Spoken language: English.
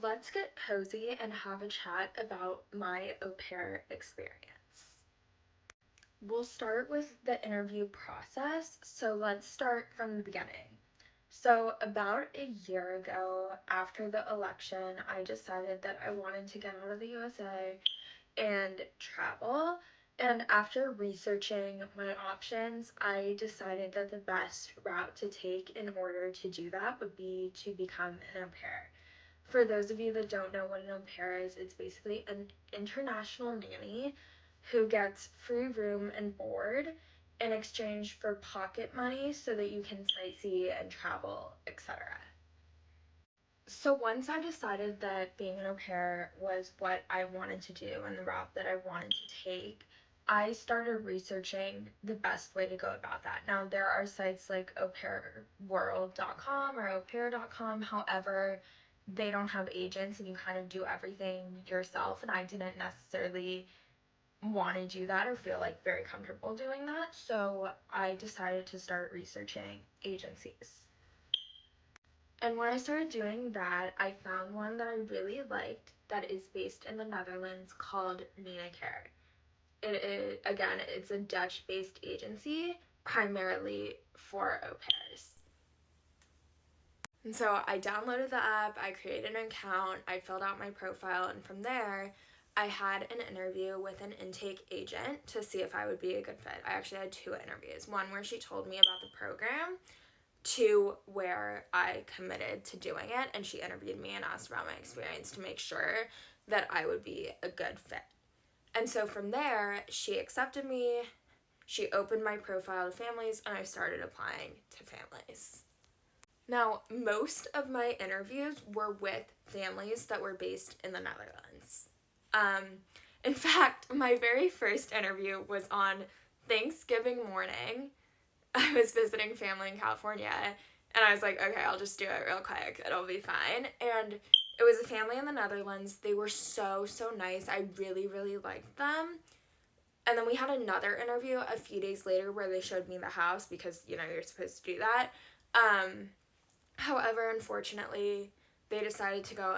let's get cozy and have a chat about my au pair experience. We'll start with the interview process, so let's start from the beginning. So, about a year ago, after the election, I decided that I wanted to get out of the USA and travel. And after researching my options, I decided that the best route to take in order to do that would be to become an au pair. For those of you that don't know what an au pair is, it's basically an international nanny who gets free room and board in exchange for pocket money so that you can sightsee and travel, etc. So once I decided that being an au pair was what I wanted to do and the route that I wanted to take, I started researching the best way to go about that. Now, there are sites like aupairworld.com or aupair.com. However, they don't have agents and you kind of do everything yourself. And I didn't necessarily want to do that or feel like very comfortable doing that. So I decided to start researching agencies. And when I started doing that, I found one that I really liked that is based in the Netherlands called Nina Care. It is, again, it's a Dutch-based agency primarily for au pairs. And so I downloaded the app, I created an account, I filled out my profile, and from there, I had an interview with an intake agent to see if I would be a good fit. I actually had two interviews. One where she told me about the program, two where I committed to doing it, and she interviewed me and asked about my experience to make sure that I would be a good fit. And so from there, she accepted me, she opened my profile to families, and I started applying to families. Now, most of my interviews were with families that were based in the Netherlands. In fact, my very first interview was on Thanksgiving morning. I was visiting family in California, and I was like, okay, I'll just do it real quick. It'll be fine. And it was a family in the Netherlands. They were so nice. I really, really liked them. And then we had another interview a few days later where they showed me the house because, you're supposed to do that. However, unfortunately, they decided to go